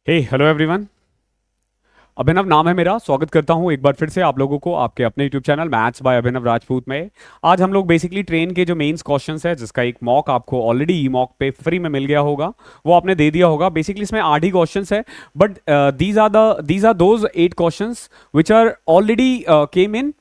हे hello everyone. अभिनव नाम है मेरा। स्वागत करता हूं एक बार फिर से आप लोगों को आपके अपने यूट्यूब चैनल मैथ्स बाय अभिनव राजपूत में। आज हम लोग बेसिकली ट्रेन के जो मेंस क्वेश्चंस है, जिसका एक मॉक आपको ऑलरेडी ई मॉक पे फ्री में मिल गया होगा, वो आपने दे दिया होगा। बेसिकली इसमें 8 ही क्वेश्चंस है, but these are those 8 questions which are already came in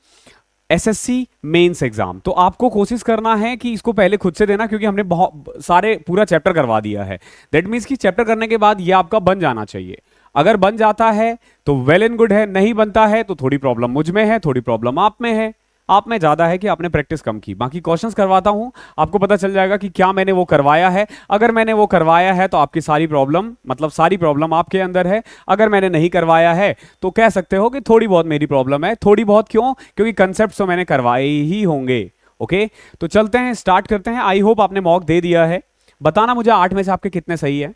SSC mains exam. तो आपको कोशिश करना है कि इसको पहले खुद से देना, क्योंकि हमने बहुत सारे पूरा चैप्टर करवा दिया है। दैट मीन्स कि चैप्टर करने के बाद ये आपका बन जाना चाहिए। अगर बन जाता है तो वेल एंड गुड है, नहीं बनता है तो थोड़ी प्रॉब्लम मुझ में है, थोड़ी प्रॉब्लम आप में है। आप में ज्यादा है कि आपने प्रैक्टिस कम की। बाकी क्वेश्चंस करवाता हूं, आपको पता चल जाएगा कि क्या मैंने वो करवाया है। अगर मैंने वो करवाया है तो आपकी सारी प्रॉब्लम, मतलब सारी प्रॉब्लम आपके अंदर है। अगर मैंने नहीं करवाया है तो कह सकते हो कि थोड़ी बहुत मेरी प्रॉब्लम है। थोड़ी बहुत क्यों? क्योंकि कंसेप्ट तो मैंने करवाए ही होंगे। ओके, तो चलते हैं, स्टार्ट करते हैं। आई होप आपने मॉक दे दिया है। बताना मुझे 8 में से आपके कितने सही है।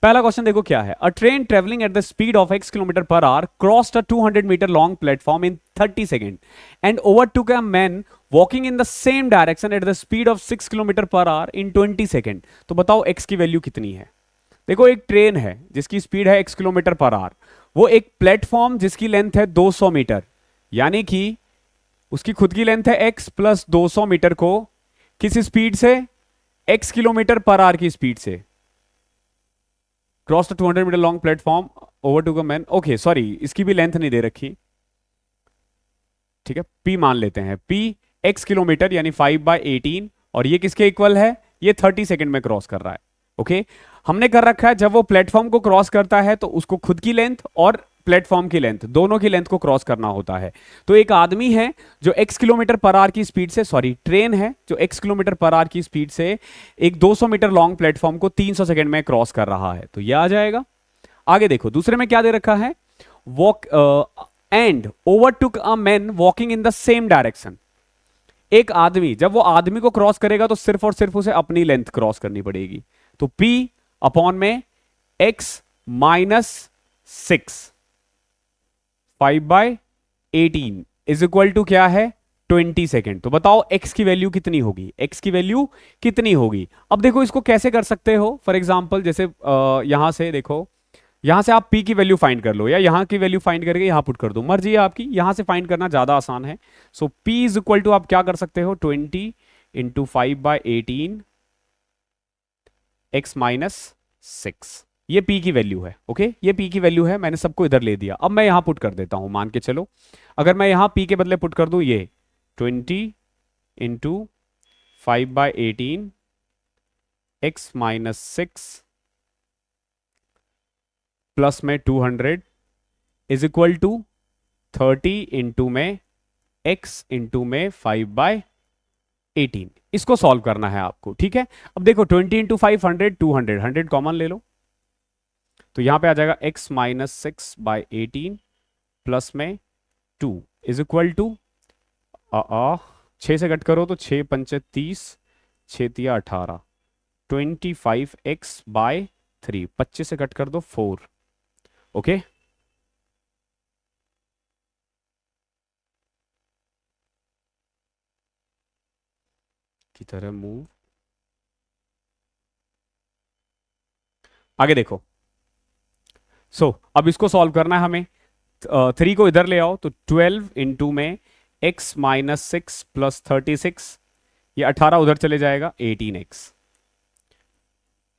पहला क्वेश्चन देखो क्या है। A train travelling at the speed of x kilometre per hour crossed a 200 metre long platform in 30 second and overtook a man walking in the same direction at the speed of 6 kilometre per hour in 20 second. तो बताओ x की value कितनी है। देखो, एक train है जिसकी speed है x किलोमीटर पर आवर, वो एक प्लेटफॉर्म जिसकी लेंथ है 200 मीटर, यानी कि उसकी खुद की लेंथ है x प्लस 200 मीटर को किस स्पीड से? x किलोमीटर पर आवर की स्पीड से cross the 200 metre long platform over two man. Okay sorry, इसकी भी लेंथ नहीं दे रखी। ठीक है, p मान लेते हैं। p x किलोमीटर यानी 5/18, और ये किसके इक्वल है? ये 30 सेकंड में क्रॉस कर रहा है। ओके, हमने कर रखा है जब वो प्लेटफॉर्म को क्रॉस करता है तो उसको खुद की लेंथ और प्लेटफॉर्म की लेंथ, दोनों की लेंथ को क्रॉस करना होता है। तो एक आदमी है जो x किलोमीटर पर आवर की स्पीड से, सॉरी ट्रेन है जो x किलोमीटर पर आवर की स्पीड से एक 200 मीटर लॉन्ग प्लेटफॉर्म को 300 सेकंड में क्रॉस कर रहा है। तो यह आ जाएगा। आगे देखो, दूसरे में क्या दे रखा है? Walk and overtook a man walking in the same direction. एक आदमी, जब वो आदमी को क्रॉस करेगा तो सिर्फ और सिर्फ उसे अपनी लेंथ क्रॉस करनी पड़ेगी। तो p अपॉन में x minus 6 5/18 is equal to क्या है? 20 सेकेंड। तो बताओ x की वैल्यू कितनी होगी? x की वैल्यू कितनी होगी? अब देखो, इसको कैसे कर सकते हो। फॉर एग्जाम्पल जैसे यहां से देखो, यहां से आप p की वैल्यू फाइंड कर लो, या यहां की वैल्यू फाइंड करके यहां पुट कर दो, मर्जी है आपकी। यहां से फाइंड करना ज्यादा आसान है। सो p इज इक्वल टू आप क्या कर सकते हो? 20 इंटू 5/18 x माइनस 6। ये p की वैल्यू है। ओके, ये p की वैल्यू है। मैंने सबको इधर ले दिया। अब मैं यहां पुट कर देता हूं, मान के चलो। अगर मैं यहां p के बदले पुट कर दूं ये 20 इंटू 5/18 x माइनस 6 प्लस में 200 इज इक्वल टू 30 इंटू में x इंटू में 5/18। इसको सॉल्व करना है आपको। ठीक है, अब देखो 20 इंटू 500 200, 100 कॉमन ले लो, तो यहां पे आ जाएगा x माइनस 6/18 प्लस में 2 इज इक्वल टू 6 से कट करो तो 6 पंचे 30, 6 तिया 18, 25x/3, 25 से कट कर दो 4। ओके, की तरह मूव। आगे देखो, अब इसको सॉल्व करना है हमें। 3 को इधर ले आओ तो 12 इंटू में x माइनस 6 प्लस 36, ये 18 उधर चले जाएगा 18x।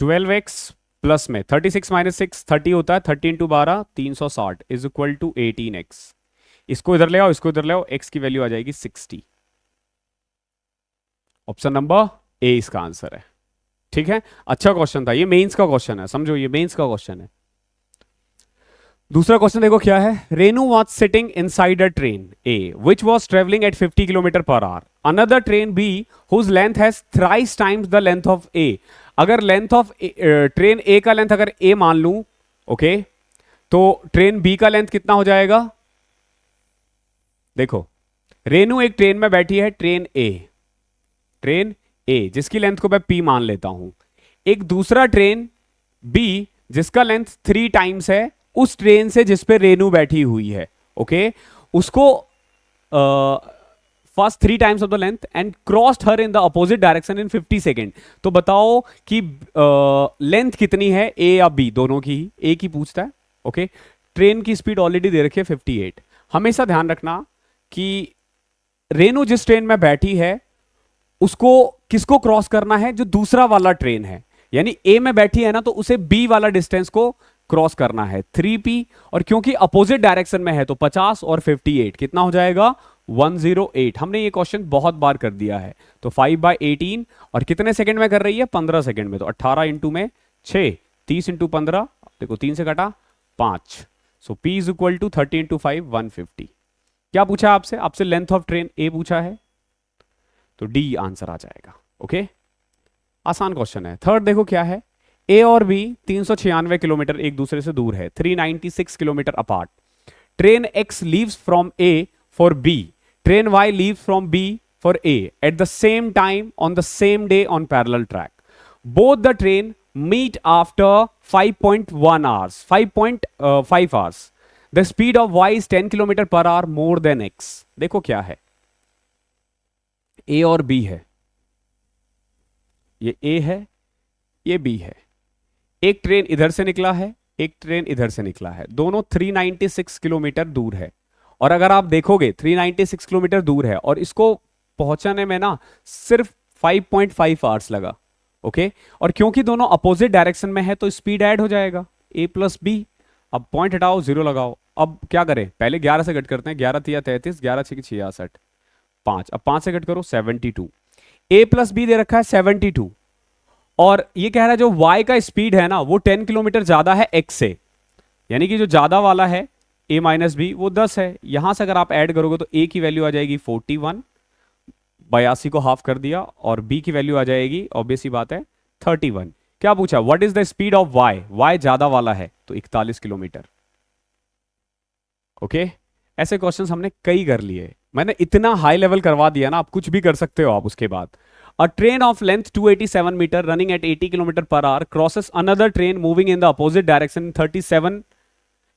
12x प्लस में 36 माइनस 6 30 होता है, 30 into 12 360 is equal to 18x। इसको इधर ले आओ, इसको इधर ले आओ, x की वैल्यू आ जाएगी 60। ऑप्शन नंबर ए इसका आंसर है। ठीक है, अच्छा क्वेश्चन था, ये मेंस का क्वेश्चन है, समझो ये मेंस का क्वेश्चन है। दूसरा क्वेश्चन देखो क्या है। Renu was sitting inside a train A which was travelling at 50 kilometre per hour. Another train B whose length has thrice times the length of A. अगर लेंथ ऑफ ट्रेन ए का length अगर ए मान लूं, okay, तो train B का length कितना हो जाएगा? देखो, रेनू एक ट्रेन में बैठी है, ट्रेन ए जिसकी लेंथ को मैं पी मान लेता हूं। एक दूसरा ट्रेन बी जिसका लेंथ 3 टाइम्स है उस ट्रेन से जिस पे रेनू बैठी हुई है। ओके, उसको first 3 times of the length and crossed her in the opposite direction in 50 second. तो बताओ कि लेंथ कितनी है, ए या बी, दोनों की ही, ए की पूछता है। ओके, ट्रेन की स्पीड ऑलरेडी दे रखी है 58। हमेशा ध्यान रखना कि रेनू जिस ट्रेन में बैठी है उसको किसको क्रॉस करना है, जो दूसरा वाला ट्रेन है, यानी ए में बैठी है ना, तो उसे बी वाला डिस्टेंस को क्रॉस करना है 3p, और क्योंकि अपोजिट डायरेक्शन में है तो 50 और 58 कितना हो जाएगा 108। हमने ये क्वेश्चन बहुत बार कर दिया है। तो 5/18 और कितने सेकंड में कर रही है, 15 सेकंड में। तो 18 इंटू में 6, 30 इंटू 15, देखो 3 से कटा 5। So p is equal to 30 into 5 150। क्या पूछा आपसे, आपसे लेंथ ऑफ ट्रेन ए पूछा है, तो डी आंसर आ जाएगा। ओके, आसान क्वेश्चन है। थर्ड देखो क्या है, ए और बी 396 किलोमीटर एक दूसरे से दूर है, 396 kilometre apart. Train X leaves from A for B, train Y leaves from B for A at the same time on the same day on parallel track. Both the train meet after 5.1 hours 5.5 hours। The speed of Y is 10 kilometre per hour more than X. देखो क्या है, ए और B है, ये ए है, ये B है। एक ट्रेन इधर से निकला है, एक ट्रेन इधर से निकला है, दोनों 396 किलोमीटर दूर है। और अगर आप देखोगे 396 किलोमीटर दूर है और इसको पहुंचाने में ना सिर्फ 5.5 आवर्स लगा। ओके, और क्योंकि दोनों अपोजिट डायरेक्शन में है तो स्पीड ऐड हो जाएगा a प्लस बी। अब पॉइंट हटाओ, जीरो लगाओ। अब क्या करें, पहले 11 से कट करते हैं, 11 तिया 33, 11 छः 66, 5। अब 5 से कट करो 72। a प्लस बी दे रखा है 72, और ये कह रहा है जो y का स्पीड है ना वो 10 किलोमीटर ज्यादा है x से, यानी कि जो ज्यादा वाला है a माइनस बी वो 10 है। यहां से अगर आप ऐड करोगे तो a की वैल्यू आ जाएगी 41, 82 को हाफ कर दिया, और b की वैल्यू आ जाएगी ऑब्वियस सी बात है 31। क्या पूछा, what is the speed of y ज्यादा वाला है तो 41 किलोमीटर। ओके, ऐसे क्वेश्चंस हमने कई कर लिए, मैंने इतना हाई लेवल करवा दिया ना, आप कुछ भी कर सकते हो आप उसके बाद। A train of length 287 meter running at 80 km per hour crosses another train moving in the opposite direction 37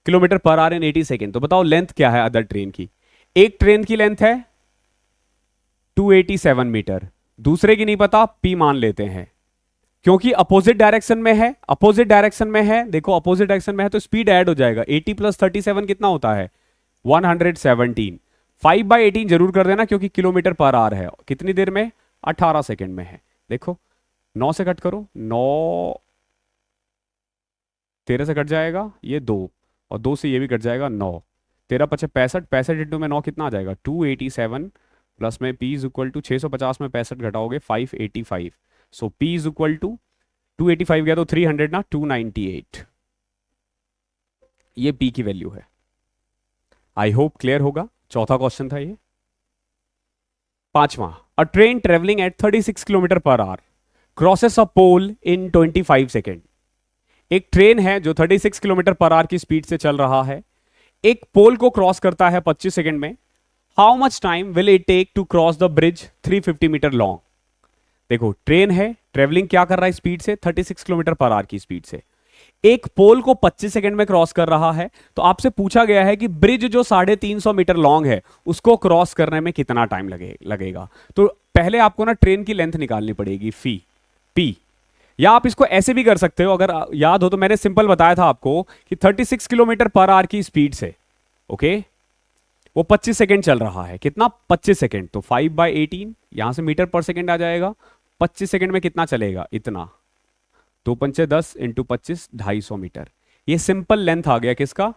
km per hour in 80 second. तो बताओ लेंथ क्या है अदर ट्रेन की। एक ट्रेन की लेंथ है 287 मीटर, दूसरे की नहीं पता, p मान लेते हैं, क्योंकि अपोजिट डायरेक्शन में है, अपोजिट डायरेक्शन में है, देखो अपोजिट डायरेक्शन में है तो स्पीड ऐड हो जाएगा। 80 प्लस 37 कितना होता है 117। 5/18 जरूर कर देना क्योंकि किलोमीटर पर आवर है, कितनी देर में 18 सेकंड में है। देखो 9 से कट करो, 9 13 से कट जाएगा ये 2, और 2 से ये भी कट जाएगा 9, 13 पचे 65, 65 इंटू में 9 कितना आ जाएगा 287, प्लस में p इज इक्वल टू 650 में 65 घटाओगे 585। सो p इज इक्वल टू 285 गया तो 300 ना 298, ये p की वैल्यू है। आई होप क्लियर होगा। चौथा क्वेश्चन था ये। पांचवा, a train travelling at 36 kilometre per hour crosses a pole in 25 second. एक ट्रेन है जो 36 किलोमीटर पर आवर की स्पीड से चल रहा है, एक पोल को क्रॉस करता है 25 सेकेंड में। How much time will it take to cross the bridge 350 metre long. देखो ट्रेन है, ट्रेवलिंग क्या कर रहा है स्पीड से 36 किलोमीटर पर आवर की स्पीड से, एक पोल को 25 सेकंड में क्रॉस कर रहा है। तो आपसे पूछा गया है कि ब्रिज जो 350 मीटर लॉन्ग है उसको क्रॉस करने में कितना टाइम लगेगा। तो पहले आपको ना ट्रेन की लेंथ निकालनी पड़ेगी फी पी, या आप इसको ऐसे भी कर सकते हो, अगर याद हो तो मैंने सिंपल बताया था आपको कि 36 किलोमीटर पर आवर की स्पीड से ओके वो 25 सेकंड चल रहा है, कितना 25 सेकंड, तो 5/18 यहां से मीटर पर सेकंड आ जाएगा। 25 सेकंड में कितना चलेगा, इतना, 2 पंचे 10 इंटू 25 250 मीटर। ये सिंपल लेंथ आ गया किसका,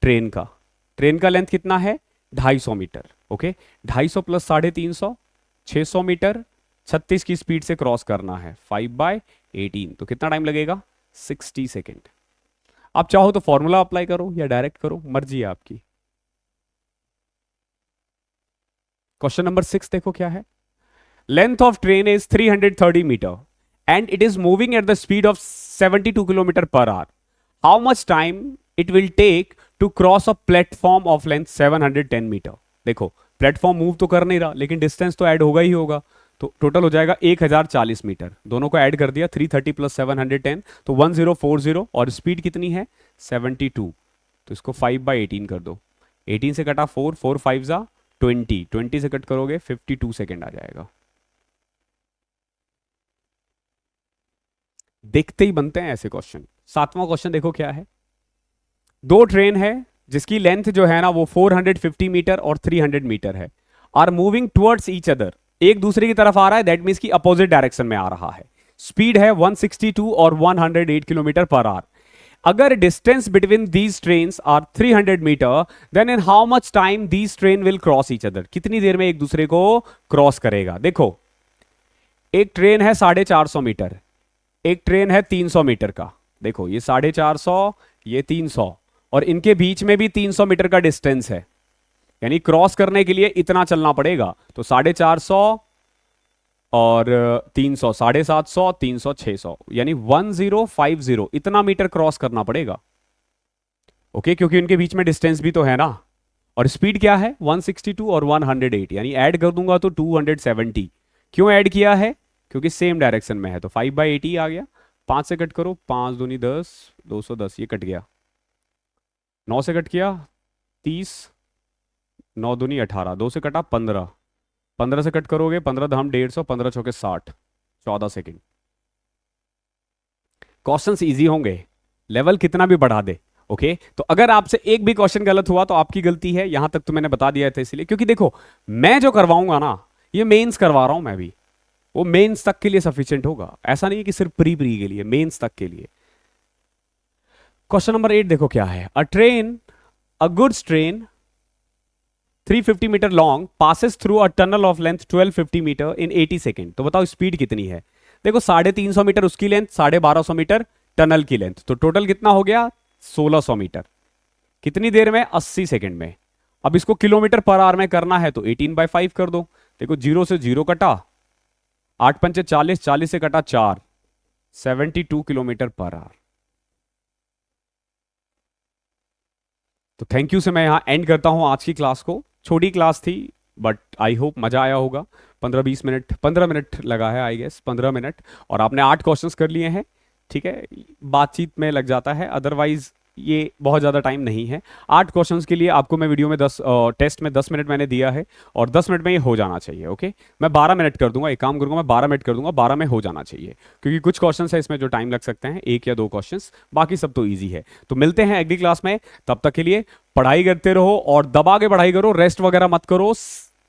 ट्रेन का। ट्रेन का लेंथ कितना है 250 मीटर। ओके 250 प्लस 350 600 मीटर 36 की स्पीड से क्रॉस करना है 5/18, तो कितना टाइम लगेगा 60 सेकेंड। आप चाहो तो फॉर्मूला अप्लाई करो या डायरेक्ट करो, मर्जी है आपकी। क्वेश्चन नंबर 6 देखो क्या है, length of train is 330 metre and it is moving at the speed of 72 km per hour. How much time it will take to cross a platform of length 710 meter? देखो platform move तो कर नहीं रहा लेकिन distance तो add होगा ही होगा, तो टोटल हो जाएगा 1040 मीटर। दोनों को ऐड कर दिया 330 प्लस 710 तो 1040, और स्पीड कितनी है 72, तो इसको 5/18 कर दो। 18 से कटा 4, 4 5 जा 20 से कट करोगे 52 सेकेंड आ जाएगा। देखते ही बनते हैं ऐसे क्वेश्चन। सातवां क्वेश्चन देखो क्या है। दो ट्रेन है जिसकी लेंथ जो है ना वो 450 मीटर और 300 मीटर है, are moving towards each other, एक दूसरे की तरफ आ रहा है, दैट मीन्स की अपोजिट डायरेक्शन में आ रहा है। स्पीड है 162 और 108 किलोमीटर पर आवर। अगर distance between these train are 300 metre, then in how much time these train will cross each other, कितनी देर में एक दूसरे को क्रॉस करेगा। देखो एक ट्रेन है 450 मीटर, एक ट्रेन है 300 मीटर का। देखो ये 450, ये 300, और इनके बीच में भी 300 मीटर का डिस्टेंस है, यानी क्रॉस करने के लिए इतना चलना पड़ेगा। तो 450 और 300, 750, 300, 600, यानी 1050 इतना मीटर क्रॉस करना पड़ेगा। ओके, क्योंकि उनके बीच में डिस्टेंस भी तो है ना। और स्पीड क्या है 162 और 108, यानी ऐड कर दूंगा तो 270। क्यों ऐड किया है, क्योंकि सेम डायरेक्शन में है, तो 5/80 आ गया। 5 से कट करो, 5 दूनी 10, 210, ये कट गया। 9 से कट किया 30, 9 दूनी 18, 2 से कटा 15, 15 से कट करोगे 15 धाम 150, 15 चौके 60, 14 सेकेंड। क्वेश्चंस इजी होंगे, लेवल कितना भी बढ़ा दे। ओके तो अगर आपसे एक भी क्वेश्चन गलत हुआ तो आपकी गलती है, यहां तक तो मैंने बता दिया था इसलिए, क्योंकि देखो मैं जो करवाऊंगा ना ये मेंस करवा रहा हूं मैं भी, वो मेंस तक के लिए सफिशिएंट होगा, ऐसा नहीं है कि सिर्फ प्री प्री के लिए, मेंस तक के लिए। क्वेश्चन नंबर 8 देखो क्या है। A goods train 350 metre long passes through a tunnel of length 1250 metre in 80 second. तो बताओ स्पीड कितनी है। देखो 350 मीटर उसकी लेंथ, 1250 मीटर टनल की लेंथ, तो टोटल कितना हो गया 1600 मीटर। कितनी देर में 80 सेकेंड में। अब इसको किलोमीटर पर आवर में करना है तो 18/5 कर दो। देखो 0 से 0 कटा, 8 पंचे 40, 40 से कटा 4, 72 किलोमीटर पर आवर। तो थैंक यू से मैं यहां एंड करता हूं आज की क्लास को। छोटी क्लास थी बट आई होप मजा आया होगा। 15-20 मिनट, 15 मिनट लगा है आई गेस, 15 मिनट, और आपने 8 क्वेश्चंस कर लिए हैं। ठीक है, बातचीत में लग जाता है, अदरवाइज ये बहुत ज़्यादा टाइम नहीं है। 8 क्वेश्चंस के लिए आपको मैं वीडियो में 10 टेस्ट में 10 मिनट मैंने दिया है, और 10 मिनट में ये हो जाना चाहिए। ओके मैं 12 मिनट कर दूंगा, एक काम करूंगा मैं 12 मिनट कर दूंगा, 12 में हो जाना चाहिए, क्योंकि कुछ क्वेश्चंस है इसमें जो टाइम लग सकते हैं, 1 या 2 क्वेश्चंस, बाकी सब तो ईजी है। तो मिलते हैं अगली क्लास में, तब तक के लिए पढ़ाई करते रहो और दबा के पढ़ाई करो, रेस्ट वगैरह मत करो,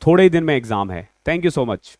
थोड़े ही दिन में एग्जाम है। Thank you so much.